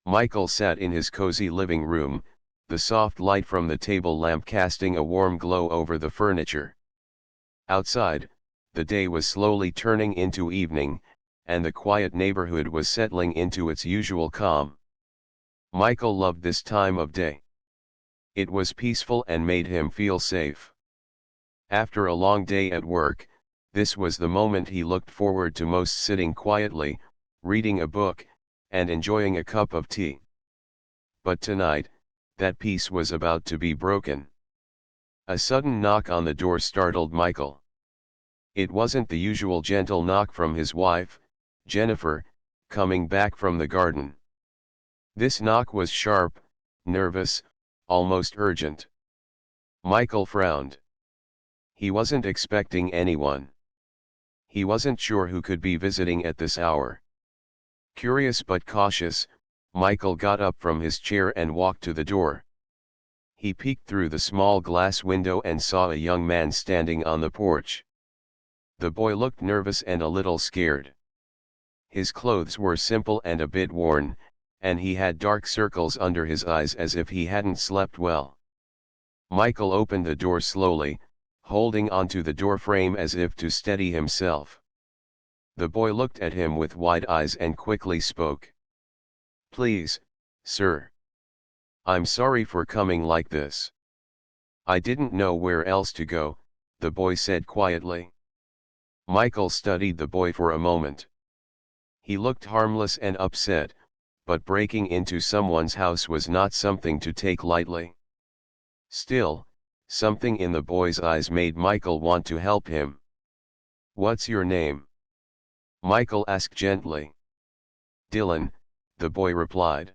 Michael sat in his cozy living room, the soft light from the table lamp casting a warm glow over the furniture. Outside, the day was slowly turning into evening, and the quiet neighborhood was settling into its usual calm. Michael loved this time of day. It was peaceful and made him feel safe. After a long day at work, this was the moment he looked forward to most, sitting quietly, reading a book, and enjoying a cup of tea. But tonight, that peace was about to be broken. A sudden knock on the door startled Michael. It wasn't the usual gentle knock from his wife, Jennifer, coming back from the garden. This knock was sharp, nervous, almost urgent. Michael frowned. He wasn't expecting anyone. He wasn't sure who could be visiting at this hour. Curious but cautious, Michael got up from his chair and walked to the door. He peeked through the small glass window and saw a young man standing on the porch. The boy looked nervous and a little scared. His clothes were simple and a bit worn, and he had dark circles under his eyes as if he hadn't slept well. Michael opened the door slowly, holding onto the door frame as if to steady himself. The boy looked at him with wide eyes and quickly spoke. "Please, sir. I'm sorry for coming like this. I didn't know where else to go," the boy said quietly. Michael studied the boy for a moment. He looked harmless and upset, but breaking into someone's house was not something to take lightly. Still, something in the boy's eyes made Michael want to help him. "What's your name?" Michael asked gently. "Dylan," the boy replied.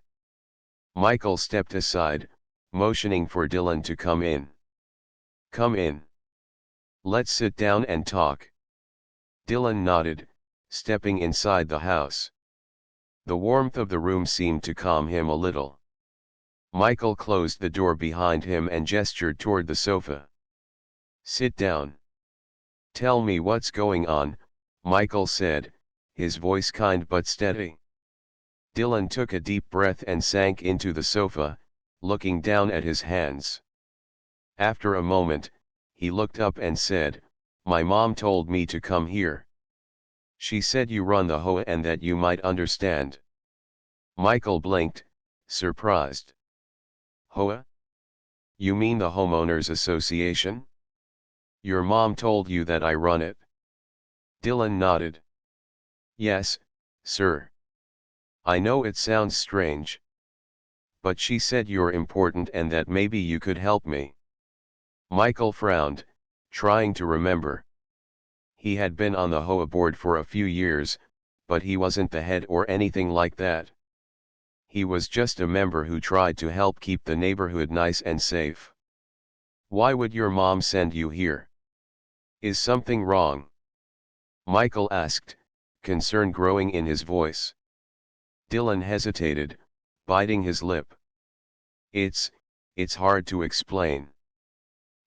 Michael stepped aside, motioning for Dylan to come in. "Come in. Let's sit down and talk." Dylan nodded, stepping inside the house. The warmth of the room seemed to calm him a little. Michael closed the door behind him and gestured toward the sofa. "Sit down. Tell me what's going on," Michael said, his voice kind but steady. Dylan took a deep breath and sank into the sofa, looking down at his hands. After a moment, he looked up and said, "My mom told me to come here. She said you run the HOA and that you might understand." Michael blinked, surprised. "HOA? You mean the Homeowners Association? Your mom told you that I run it?" Dylan nodded. "Yes, sir. I know it sounds strange. But she said you're important and that maybe you could help me." Michael frowned, trying to remember. He had been on the HOA board for a few years, but he wasn't the head or anything like that. He was just a member who tried to help keep the neighborhood nice and safe. "Why would your mom send you here? Is something wrong?" Michael asked, concern growing in his voice. Dylan hesitated, biting his lip. It's hard to explain.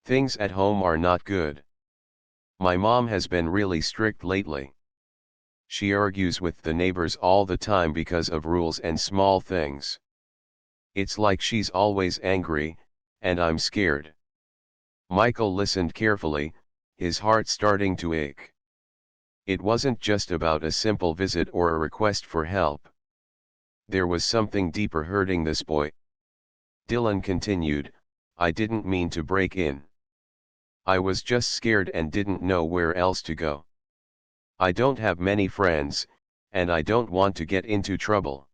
Things at home are not good. My mom has been really strict lately. She argues with the neighbors all the time because of rules and small things. It's like she's always angry, and I'm scared." Michael listened carefully, his heart starting to ache. It wasn't just about a simple visit or a request for help. There was something deeper hurting this boy. Dylan continued, "I didn't mean to break in. I was just scared and didn't know where else to go. I don't have many friends, and I don't want to get into trouble."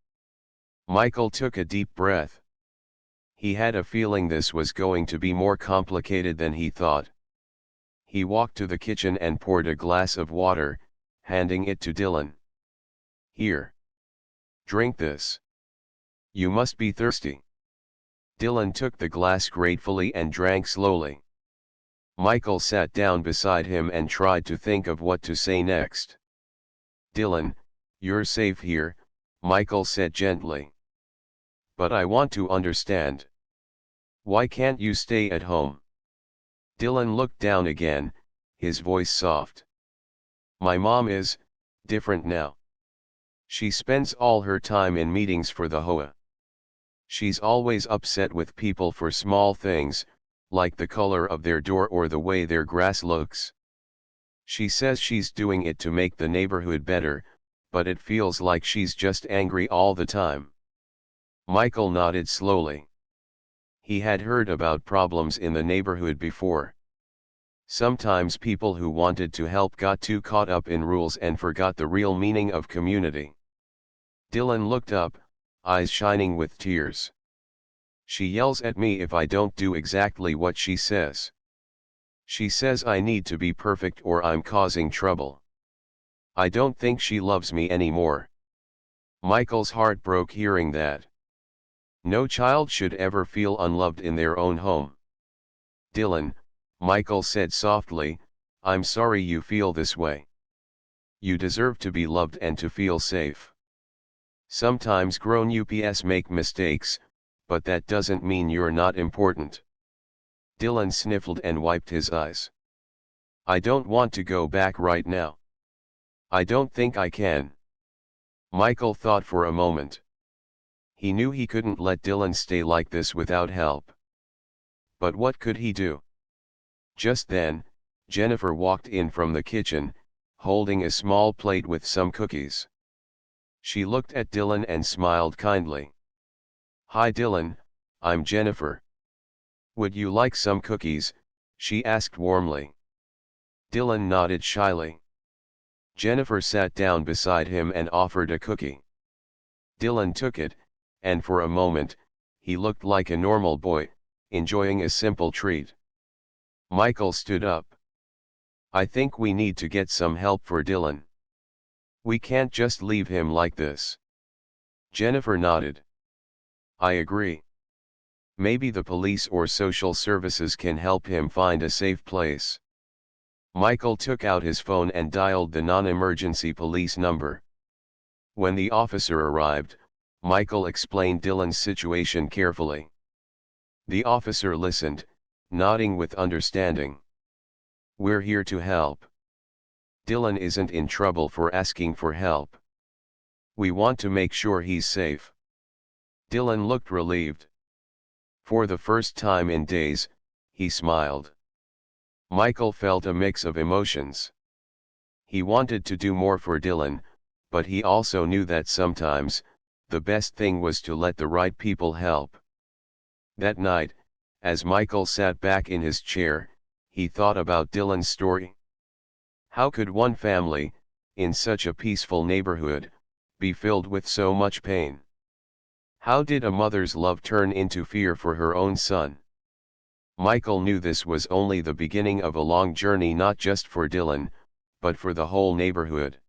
Michael took a deep breath. He had a feeling this was going to be more complicated than he thought. He walked to the kitchen and poured a glass of water, handing it to Dylan. "Here. Drink this. You must be thirsty." Dylan took the glass gratefully and drank slowly. Michael sat down beside him and tried to think of what to say next. "Dylan, you're safe here," Michael said gently. "But I want to understand. Why can't you stay at home?" Dylan looked down again, his voice soft. "My mom is different now. She spends all her time in meetings for the HOA. She's always upset with people for small things, like the color of their door or the way their grass looks. She says she's doing it to make the neighborhood better, but it feels like she's just angry all the time. Michael nodded slowly. He had heard about problems in the neighborhood before. Sometimes people who wanted to help got too caught up in rules and forgot the real meaning of community. Dylan looked up, eyes shining with tears. She yells at me if I don't do exactly what she says. She says I need to be perfect or I'm causing trouble. I don't think she loves me anymore. Michael's heart broke hearing that. No child should ever feel unloved in their own home. Dylan, Michael said softly, I'm sorry you feel this way. You deserve to be loved and to feel safe. Sometimes grown ups make mistakes, but that doesn't mean you're not important. Dylan sniffled and wiped his eyes. I don't want to go back right now. I don't think I can. Michael thought for a moment. He knew he couldn't let Dylan stay like this without help. But what could he do? Just then, Jennifer walked in from the kitchen, holding a small plate with some cookies. She looked at Dylan and smiled kindly. Hi Dylan, I'm Jennifer. Would you like some cookies? She asked warmly. Dylan nodded shyly. Jennifer sat down beside him and offered a cookie. Dylan took it, and for a moment, he looked like a normal boy, enjoying a simple treat. Michael stood up. I think we need to get some help for Dylan. We can't just leave him like this. Jennifer nodded. I agree. Maybe the police or social services can help him find a safe place. Michael took out his phone and dialed the non-emergency police number. When the officer arrived, Michael explained Dylan's situation carefully. The officer listened, nodding with understanding. We're here to help. Dylan isn't in trouble for asking for help. We want to make sure he's safe. Dylan looked relieved. For the first time in days, he smiled. Michael felt a mix of emotions. He wanted to do more for Dylan, but he also knew that sometimes, the best thing was to let the right people help. That night, as Michael sat back in his chair, he thought about Dylan's story. How could one family, in such a peaceful neighborhood, be filled with so much pain? How did a mother's love turn into fear for her own son? Michael knew this was only the beginning of a long journey, not just for Dylan, but for the whole neighborhood.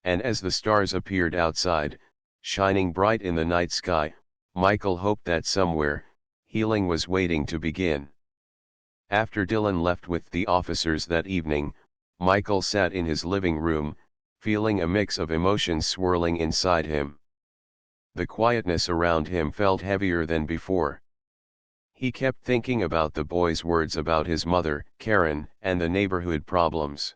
And as the stars appeared outside, shining bright in the night sky, Michael hoped that somewhere, healing was waiting to begin. After Dylan left with the officers that evening, Michael sat in his living room, feeling a mix of emotions swirling inside him. The quietness around him felt heavier than before. He kept thinking about the boy's words about his mother, Karen, and the neighborhood problems.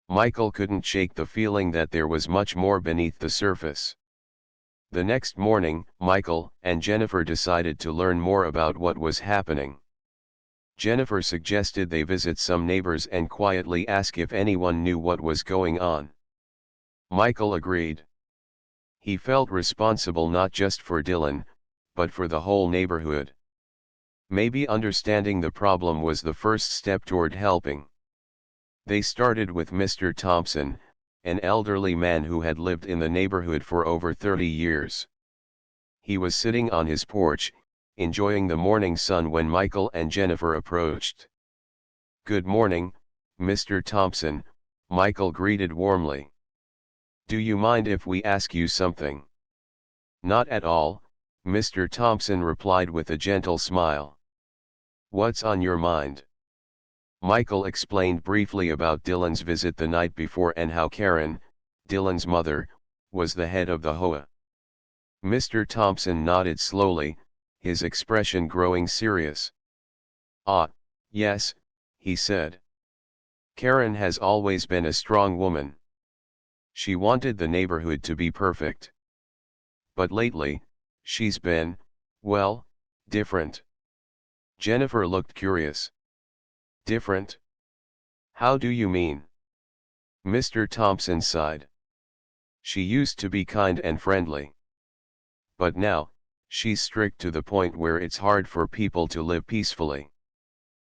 Michael couldn't shake the feeling that there was much more beneath the surface. The next morning, Michael and Jennifer decided to learn more about what was happening. Jennifer suggested they visit some neighbors and quietly ask if anyone knew what was going on. Michael agreed. He felt responsible not just for Dylan, but for the whole neighborhood. Maybe understanding the problem was the first step toward helping. They started with Mr. Thompson, an elderly man who had lived in the neighborhood for over 30 years. He was sitting on his porch, enjoying the morning sun when Michael and Jennifer approached. Good morning, Mr. Thompson, Michael greeted warmly. Do you mind if we ask you something? Not at all, Mr. Thompson replied with a gentle smile. What's on your mind? Michael explained briefly about Dylan's visit the night before and how Karen, Dylan's mother, was the head of the HOA. Mr. Thompson nodded slowly, his expression growing serious. Ah, yes, he said. Karen has always been a strong woman. She wanted the neighborhood to be perfect. But lately, she's been, Well, different. Jennifer looked curious. Different? How do you mean? Mr. Thompson sighed. She used to be kind and friendly. But now, she's strict to the point where it's hard for people to live peacefully.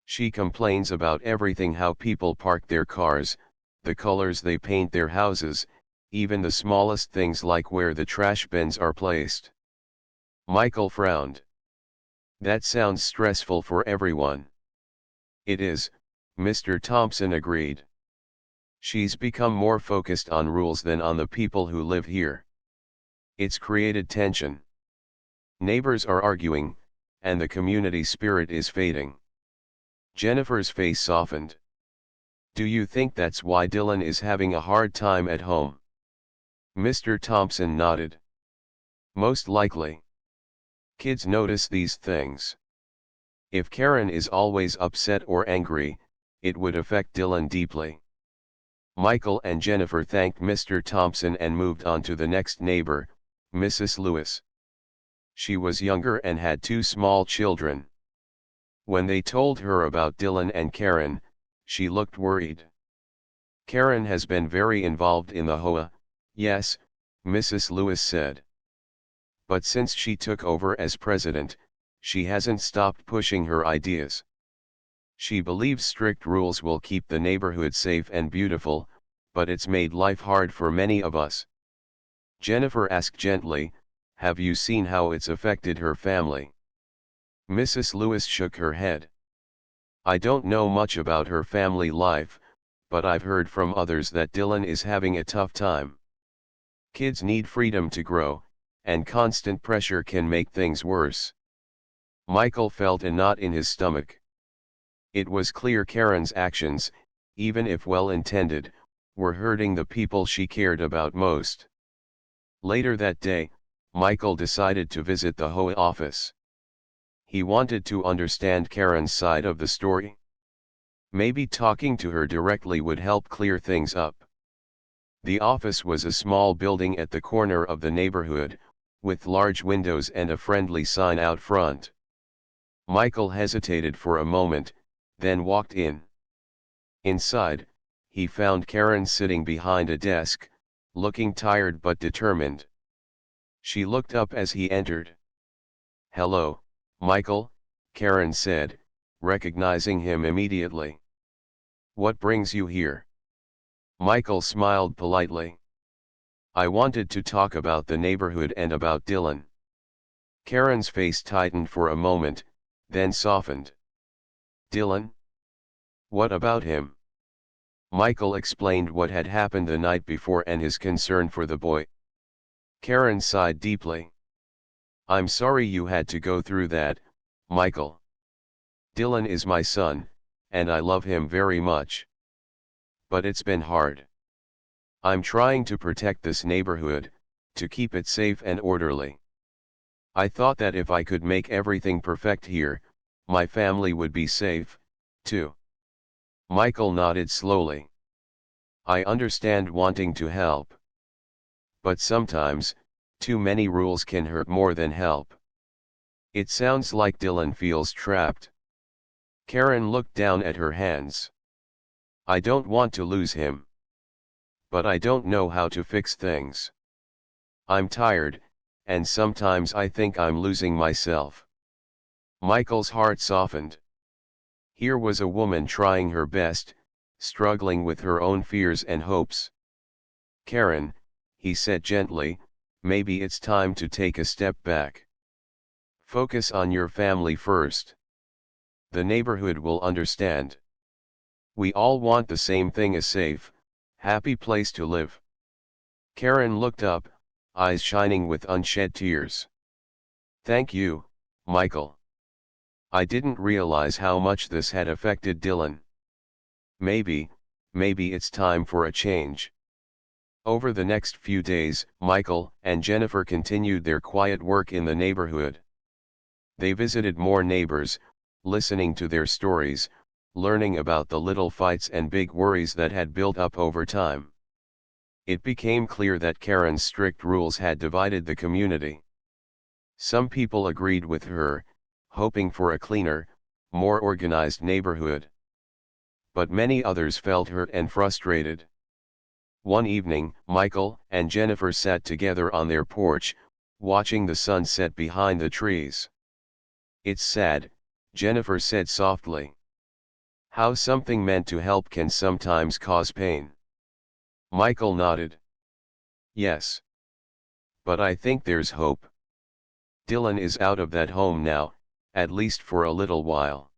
She complains about everything: how people park their cars, the colors they paint their houses, even the smallest things like where the trash bins are placed. Michael frowned. That sounds stressful for everyone. It is, Mr. Thompson agreed. She's become more focused on rules than on the people who live here. It's created tension. Neighbors are arguing, and the community spirit is fading. Jennifer's face softened. Do you think that's why Dylan is having a hard time at home? Mr. Thompson nodded. Most likely. Kids notice these things. If Karen is always upset or angry, it would affect Dylan deeply. Michael and Jennifer thanked Mr. Thompson and moved on to the next neighbor, Mrs. Lewis. She was younger and had 2 small children. When they told her about Dylan and Karen, she looked worried. Karen has been very involved in the HOA, yes, Mrs. Lewis said. But since she took over as president, she hasn't stopped pushing her ideas. She believes strict rules will keep the neighborhood safe and beautiful, but it's made life hard for many of us. Jennifer asked gently, have you seen how it's affected her family? Mrs. Lewis shook her head. I don't know much about her family life, but I've heard from others that Dylan is having a tough time. Kids need freedom to grow, and constant pressure can make things worse. Michael felt a knot in his stomach. It was clear Karen's actions, even if well-intended, were hurting the people she cared about most. Later that day, Michael decided to visit the HOA office. He wanted to understand Karen's side of the story. Maybe talking to her directly would help clear things up. The office was a small building at the corner of the neighborhood, with large windows and a friendly sign out front. Michael hesitated for a moment, then walked in. Inside, he found Karen sitting behind a desk, looking tired but determined. She looked up as he entered. Hello, Michael, Karen said, recognizing him immediately. What brings you here? Michael smiled politely. I wanted to talk about the neighborhood and about Dylan. Karen's face tightened for a moment, then softened. Dylan? What about him? Michael explained what had happened the night before and his concern for the boy. Karen sighed deeply. I'm sorry you had to go through that, Michael. Dylan is my son, and I love him very much. But it's been hard. I'm trying to protect this neighborhood, to keep it safe and orderly. I thought that if I could make everything perfect here, my family would be safe, too. Michael nodded slowly. I understand wanting to help. But sometimes, too many rules can hurt more than help. It sounds like Dylan feels trapped. Karen looked down at her hands. I don't want to lose him. But I don't know how to fix things. I'm tired, and sometimes I think I'm losing myself. Michael's heart softened. Here was a woman trying her best, struggling with her own fears and hopes. Karen, he said gently, maybe it's time to take a step back. Focus on your family first. The neighborhood will understand. We all want the same thing: a safe, happy place to live. Karen looked up, eyes shining with unshed tears. Thank you, Michael. I didn't realize how much this had affected Dylan. Maybe it's time for a change. Over the next few days, Michael and Jennifer continued their quiet work in the neighborhood. They visited more neighbors, listening to their stories, learning about the little fights and big worries that had built up over time. It became clear that Karen's strict rules had divided the community. Some people agreed with her, hoping for a cleaner, more organized neighborhood. But many others felt hurt and frustrated. One evening, Michael and Jennifer sat together on their porch, watching the sun set behind the trees. "It's sad," Jennifer said softly. "How something meant to help can sometimes cause pain." Michael nodded. "Yes. But I think there's hope. Dylan is out of that home now, at least for a little while.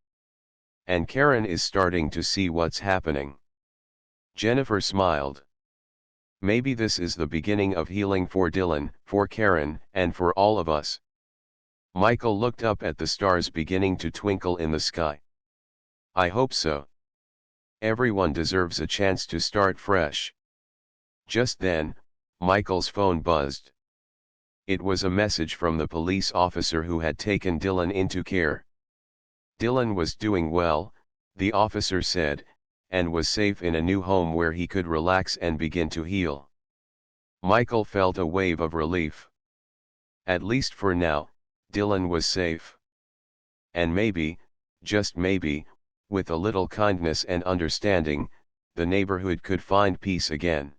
And Karen is starting to see what's happening." Jennifer smiled. "Maybe this is the beginning of healing for Dylan, for Karen, and for all of us." Michael looked up at the stars beginning to twinkle in the sky. "I hope so. Everyone deserves a chance to start fresh." Just then, Michael's phone buzzed. It was a message from the police officer who had taken Dylan into care. Dylan was doing well, the officer said, and was safe in a new home where he could relax and begin to heal. Michael felt a wave of relief. At least for now, Dylan was safe. And maybe, just maybe, with a little kindness and understanding, the neighborhood could find peace again.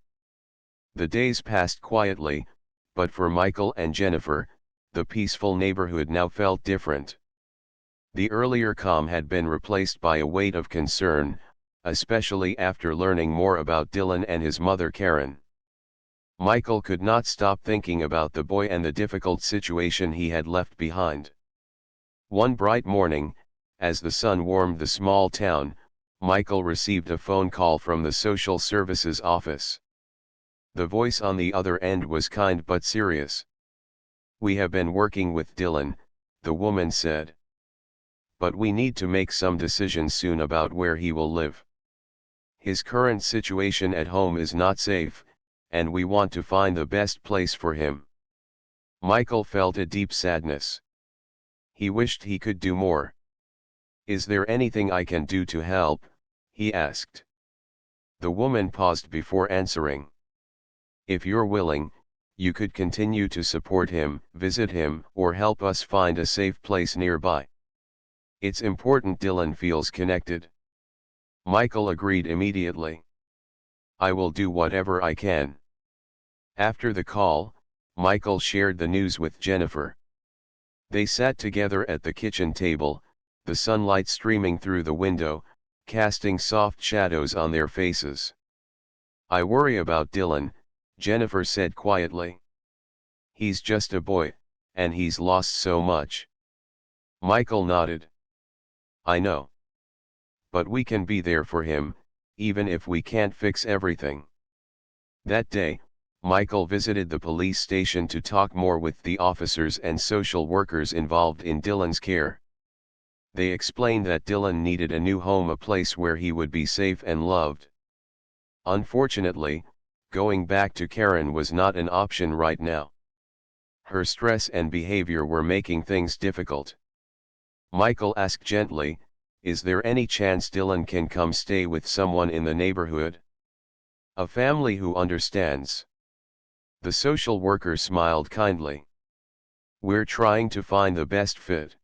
The days passed quietly, but for Michael and Jennifer, the peaceful neighborhood now felt different. The earlier calm had been replaced by a weight of concern, especially after learning more about Dylan and his mother Karen. Michael could not stop thinking about the boy and the difficult situation he had left behind. One bright morning, as the sun warmed the small town, Michael received a phone call from the social services office. The voice on the other end was kind but serious. "We have been working with Dylan," the woman said. "But we need to make some decisions soon about where he will live. His current situation at home is not safe, and we want to find the best place for him." Michael felt a deep sadness. He wished he could do more. "Is there anything I can do to help?" he asked. The woman paused before answering. "If you're willing, you could continue to support him, visit him, or help us find a safe place nearby. It's important Dylan feels connected." Michael agreed immediately. "I will do whatever I can." After the call, Michael shared the news with Jennifer. They sat together at the kitchen table, the sunlight streaming through the window, casting soft shadows on their faces. "I worry about Dylan," Jennifer said quietly. "He's just a boy, and he's lost so much." Michael nodded. "I know. But we can be there for him, even if we can't fix everything." That day, Michael visited the police station to talk more with the officers and social workers involved in Dylan's care. They explained that Dylan needed a new home, a place where he would be safe and loved. Unfortunately, going back to Karen was not an option right now. Her stress and behavior were making things difficult. Michael asked gently, "Is there any chance Dylan can come stay with someone in the neighborhood? A family who understands?" The social worker smiled kindly. "We're trying to find the best fit.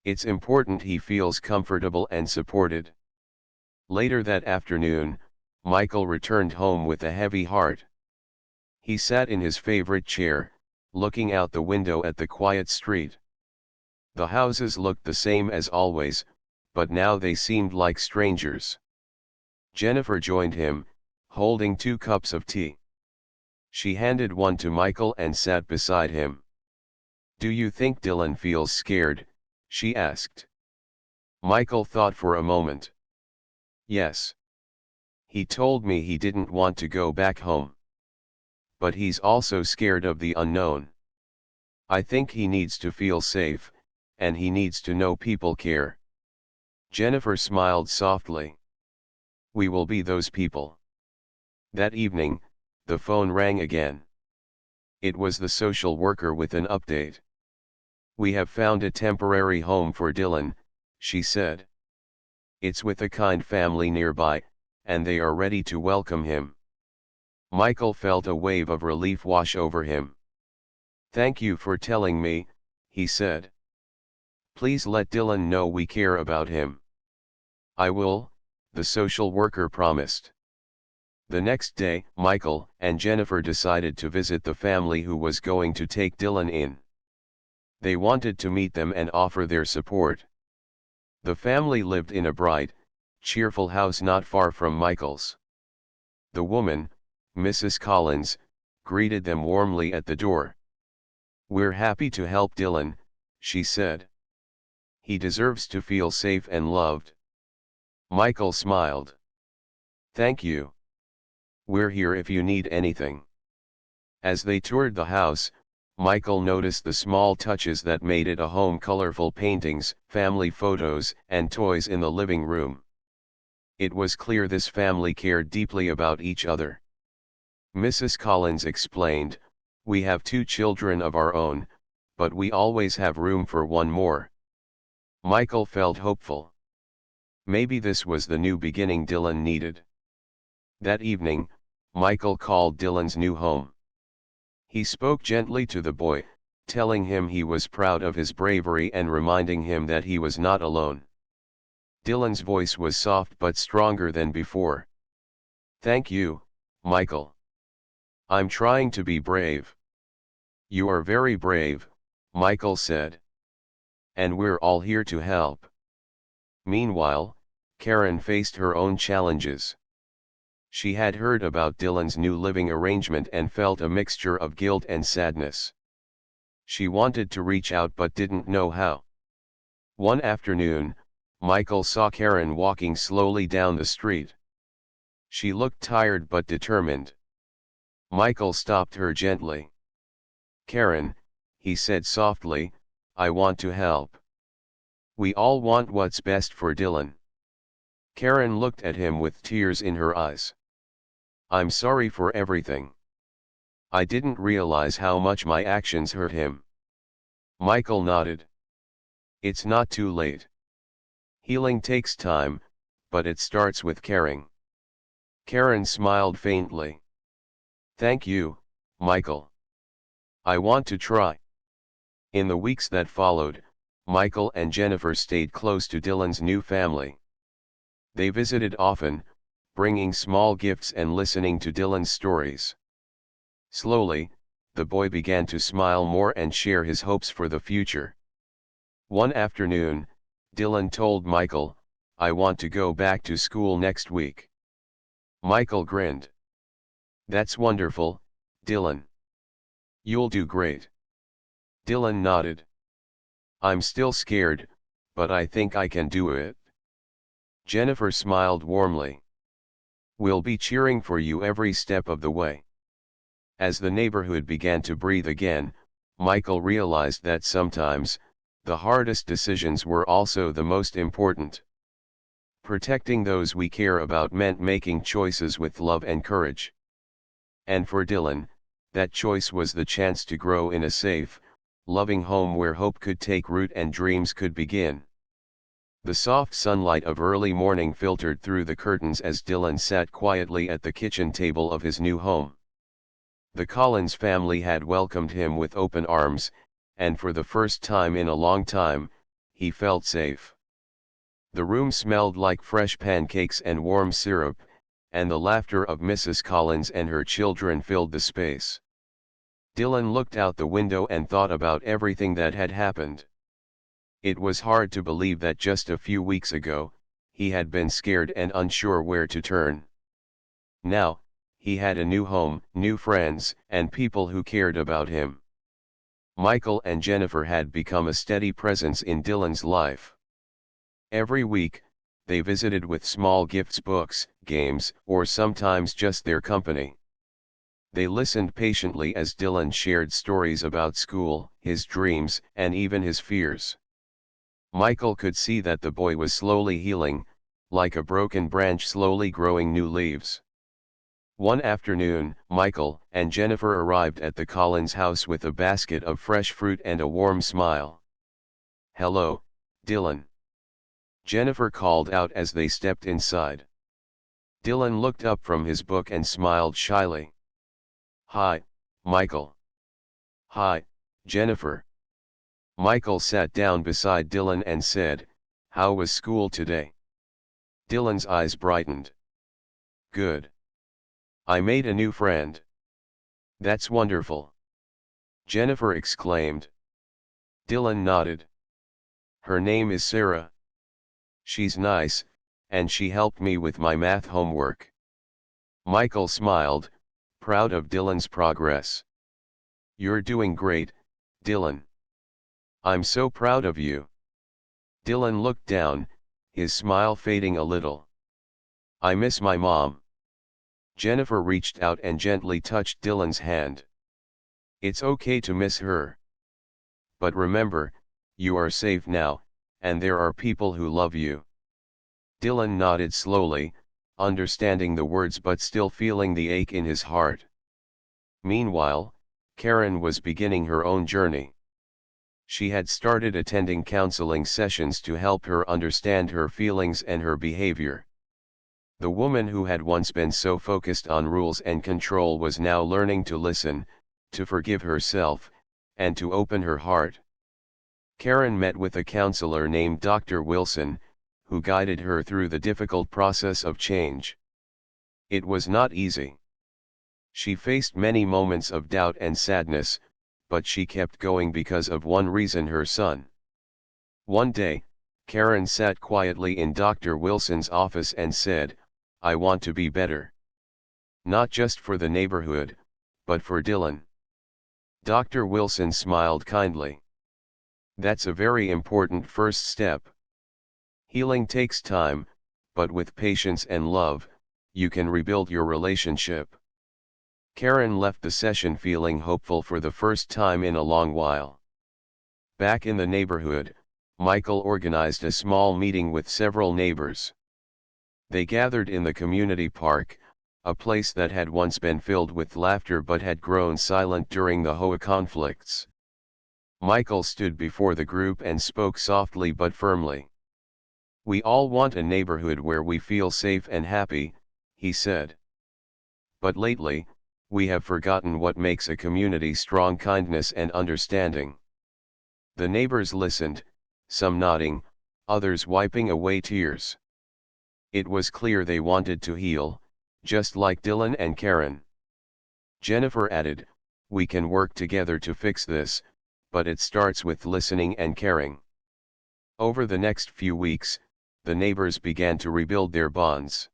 It's important he feels comfortable and supported." Later that afternoon, Michael returned home with a heavy heart. He sat in his favorite chair, looking out the window at the quiet street. The houses looked the same as always, but now they seemed like strangers. Jennifer joined him, holding 2 cups of tea. She handed one to Michael and sat beside him. "Do you think Dylan feels scared?" she asked. Michael thought for a moment. "Yes. He told me he didn't want to go back home. But he's also scared of the unknown. I think he needs to feel safe, and he needs to know people care." Jennifer smiled softly. "We will be those people." That evening, the phone rang again. It was the social worker with an update. "We have found a temporary home for Dylan," she said. "It's with a kind family nearby, and they are ready to welcome him." Michael felt a wave of relief wash over him. "Thank you for telling me," he said. "Please let Dylan know we care about him." "I will," the social worker promised. The next day, Michael and Jennifer decided to visit the family who was going to take Dylan in. They wanted to meet them and offer their support. The family lived in a bright, cheerful house not far from Michael's. The woman, Mrs. Collins, greeted them warmly at the door. "We're happy to help Dylan," she said. "He deserves to feel safe and loved." Michael smiled. "Thank you. We're here if you need anything." As they toured the house, Michael noticed the small touches that made it a home: colorful paintings, family photos, and toys in the living room. It was clear this family cared deeply about each other. Mrs. Collins explained, "We have 2 children of our own, but we always have room for one more." Michael felt hopeful. Maybe this was the new beginning Dylan needed. That evening, Michael called Dylan's new home. He spoke gently to the boy, telling him he was proud of his bravery and reminding him that he was not alone. Dylan's voice was soft but stronger than before. "Thank you, Michael. I'm trying to be brave." "You are very brave," Michael said. "And we're all here to help." Meanwhile, Karen faced her own challenges. She had heard about Dylan's new living arrangement and felt a mixture of guilt and sadness. She wanted to reach out but didn't know how. One afternoon, Michael saw Karen walking slowly down the street. She looked tired but determined. Michael stopped her gently. "Karen," he said softly, "I want to help. We all want what's best for Dylan." Karen looked at him with tears in her eyes. "I'm sorry for everything. I didn't realize how much my actions hurt him." Michael nodded. "It's not too late. Healing takes time, but it starts with caring." Karen smiled faintly. "Thank you, Michael. I want to try." In the weeks that followed, Michael and Jennifer stayed close to Dylan's new family. They visited often, bringing small gifts and listening to Dylan's stories. Slowly, the boy began to smile more and share his hopes for the future. One afternoon, Dylan told Michael, "I want to go back to school next week." Michael grinned. "That's wonderful, Dylan. You'll do great." Dylan nodded. "I'm still scared, but I think I can do it." Jennifer smiled warmly. "We'll be cheering for you every step of the way." As the neighborhood began to breathe again, Michael realized that sometimes, the hardest decisions were also the most important. Protecting those we care about meant making choices with love and courage. And for Dylan, that choice was the chance to grow in a safe, loving home where hope could take root and dreams could begin. The soft sunlight of early morning filtered through the curtains as Dylan sat quietly at the kitchen table of his new home. The Collins family had welcomed him with open arms, and for the first time in a long time, he felt safe. The room smelled like fresh pancakes and warm syrup, and the laughter of Mrs. Collins and her children filled the space. Dylan looked out the window and thought about everything that had happened. It was hard to believe that just a few weeks ago, he had been scared and unsure where to turn. Now, he had a new home, new friends, and people who cared about him. Michael and Jennifer had become a steady presence in Dylan's life. Every week, they visited with small gifts, books, games, or sometimes just their company. They listened patiently as Dylan shared stories about school, his dreams, and even his fears. Michael could see that the boy was slowly healing, like a broken branch slowly growing new leaves. One afternoon, Michael and Jennifer arrived at the Collins house with a basket of fresh fruit and a warm smile. "Hello, Dylan," Jennifer called out as they stepped inside. Dylan looked up from his book and smiled shyly. "Hi, Michael." "Hi, Jennifer." Michael sat down beside Dylan and said, "How was school today?" Dylan's eyes brightened. "Good. I made a new friend." "That's wonderful," Jennifer exclaimed. Dylan nodded. "Her name is Sarah. She's nice, and she helped me with my math homework." Michael smiled, proud of Dylan's progress. "You're doing great, Dylan. I'm so proud of you." Dylan looked down, his smile fading a little. "I miss my mom." Jennifer reached out and gently touched Dylan's hand. "It's okay to miss her. But remember, you are safe now, and there are people who love you." Dylan nodded slowly, understanding the words but still feeling the ache in his heart. Meanwhile, Karen was beginning her own journey. She had started attending counseling sessions to help her understand her feelings and her behavior. The woman who had once been so focused on rules and control was now learning to listen, to forgive herself, and to open her heart. Karen met with a counselor named Dr. Wilson, who guided her through the difficult process of change. It was not easy. She faced many moments of doubt and sadness, but she kept going because of one reason: her son. One day, Karen sat quietly in Dr. Wilson's office and said, "I want to be better. Not just for the neighborhood, but for Dylan." Dr. Wilson smiled kindly. "That's a very important first step. Healing takes time, but with patience and love, you can rebuild your relationship." Karen left the session feeling hopeful for the first time in a long while. Back in the neighborhood, Michael organized a small meeting with several neighbors. They gathered in the community park, a place that had once been filled with laughter but had grown silent during the HOA conflicts. Michael stood before the group and spoke softly but firmly. "We all want a neighborhood where we feel safe and happy," he said. "But lately, we have forgotten what makes a community strong: kindness and understanding." The neighbors listened, some nodding, others wiping away tears. It was clear they wanted to heal, just like Dylan and Karen. Jennifer added, "We can work together to fix this, but it starts with listening and caring." Over the next few weeks, the neighbors began to rebuild their bonds.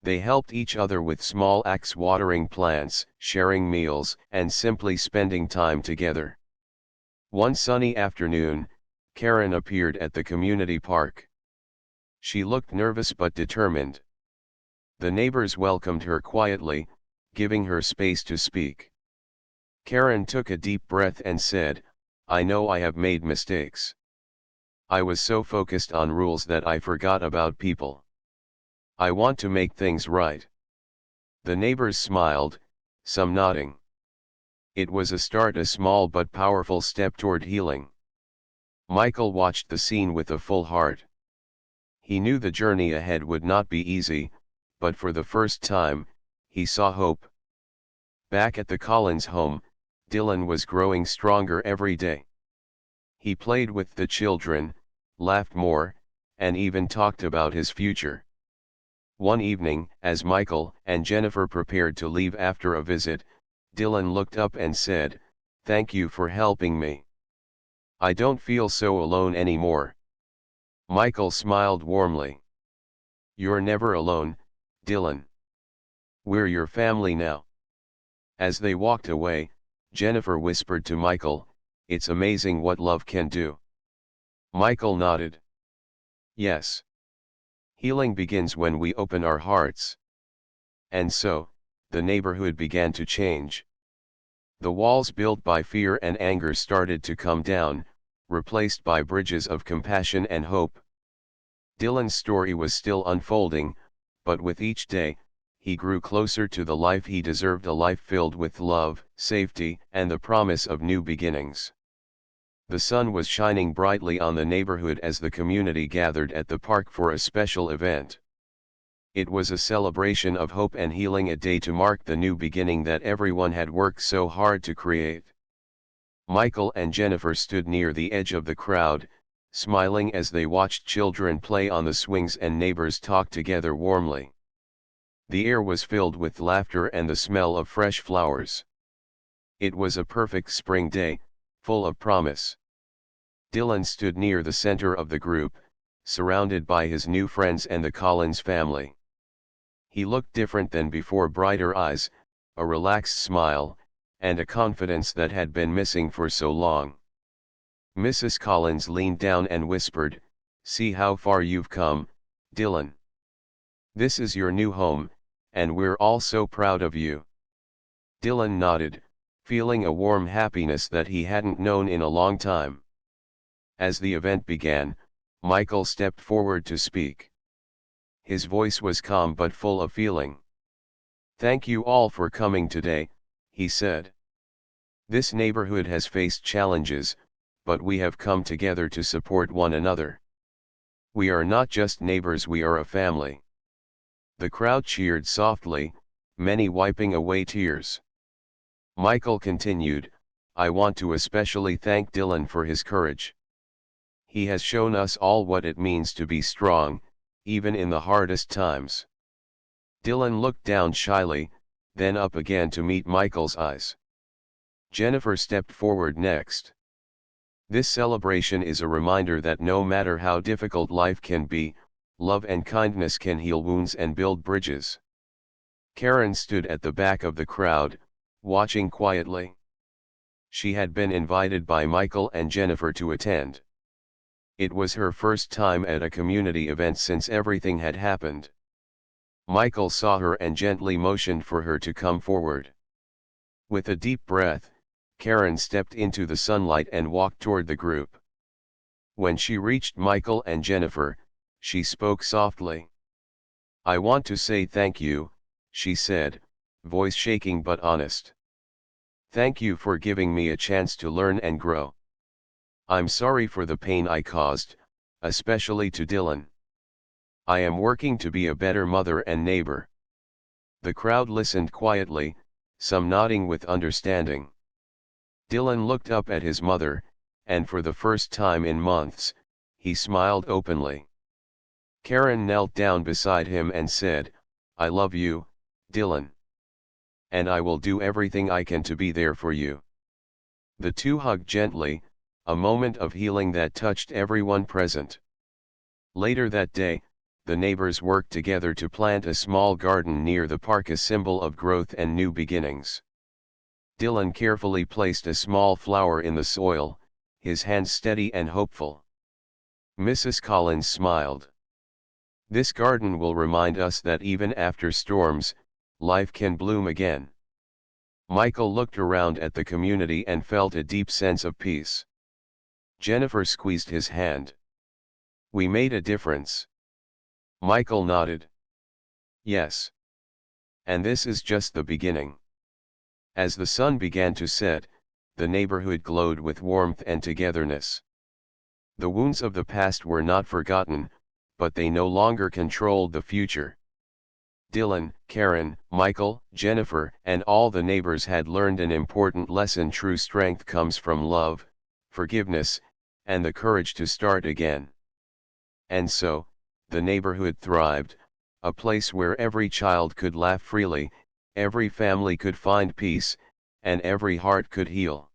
They helped each other with small acts: watering plants, sharing meals, and simply spending time together. One sunny afternoon, Karen appeared at the community park. She looked nervous but determined. The neighbors welcomed her quietly, giving her space to speak. Karen took a deep breath and said, "I know I have made mistakes. I was so focused on rules that I forgot about people. I want to make things right." The neighbors smiled, some nodding. It was a start, a small but powerful step toward healing. Michael watched the scene with a full heart. He knew the journey ahead would not be easy, but for the first time, he saw hope. Back at the Collins home, Dylan was growing stronger every day. He played with the children, laughed more, and even talked about his future. One evening, as Michael and Jennifer prepared to leave after a visit, Dylan looked up and said, "Thank you for helping me. I don't feel so alone anymore." Michael smiled warmly. "You're never alone, Dylan. We're your family now." As they walked away, Jennifer whispered to Michael, "It's amazing what love can do." Michael nodded. "Yes. Healing begins when we open our hearts." And so, the neighborhood began to change. The walls built by fear and anger started to come down, replaced by bridges of compassion and hope. Dylan's story was still unfolding, but with each day, he grew closer to the life he deserved: a life filled with love, safety, and the promise of new beginnings. The sun was shining brightly on the neighborhood as the community gathered at the park for a special event. It was a celebration of hope and healing, a day to mark the new beginning that everyone had worked so hard to create. Michael and Jennifer stood near the edge of the crowd, smiling as they watched children play on the swings and neighbors talk together warmly. The air was filled with laughter and the smell of fresh flowers. It was a perfect spring day, full of promise. Dylan stood near the center of the group, surrounded by his new friends and the Collins family. He looked different than before, brighter eyes, a relaxed smile, and a confidence that had been missing for so long. Mrs. Collins leaned down and whispered, "See how far you've come, Dylan. This is your new home, and we're all so proud of you." Dylan nodded, feeling a warm happiness that he hadn't known in a long time. As the event began, Michael stepped forward to speak. His voice was calm but full of feeling. "Thank you all for coming today," he said. "This neighborhood has faced challenges, but we have come together to support one another. We are not just neighbors, we are a family." The crowd cheered softly, many wiping away tears. Michael continued, "I want to especially thank Dylan for his courage. He has shown us all what it means to be strong, even in the hardest times." Dylan looked down shyly, then up again to meet Michael's eyes. Jennifer stepped forward next. "This celebration is a reminder that no matter how difficult life can be, love and kindness can heal wounds and build bridges." Karen stood at the back of the crowd, watching quietly. She had been invited by Michael and Jennifer to attend. It was her first time at a community event since everything had happened. Michael saw her and gently motioned for her to come forward. With a deep breath, Karen stepped into the sunlight and walked toward the group. When she reached Michael and Jennifer, she spoke softly. "I want to say thank you," she said, voice shaking but honest. "Thank you for giving me a chance to learn and grow. I'm sorry for the pain I caused, especially to Dylan. I am working to be a better mother and neighbor." The crowd listened quietly, some nodding with understanding. Dylan looked up at his mother, and for the first time in months, he smiled openly. Karen knelt down beside him and said, "I love you, Dylan. And I will do everything I can to be there for you." The two hugged gently, a moment of healing that touched everyone present. Later that day, the neighbors worked together to plant a small garden near the park, a symbol of growth and new beginnings. Dylan carefully placed a small flower in the soil, his hands steady and hopeful. Mrs. Collins smiled. "This garden will remind us that even after storms, life can bloom again." Michael looked around at the community and felt a deep sense of peace. Jennifer squeezed his hand. "We made a difference." Michael nodded. "Yes. And this is just the beginning." As the sun began to set, the neighborhood glowed with warmth and togetherness. The wounds of the past were not forgotten, but they no longer controlled the future. Dylan, Karen, Michael, Jennifer, and all the neighbors had learned an important lesson: true strength comes from love, forgiveness, and the courage to start again. And so, the neighborhood thrived, a place where every child could laugh freely, every family could find peace, and every heart could heal.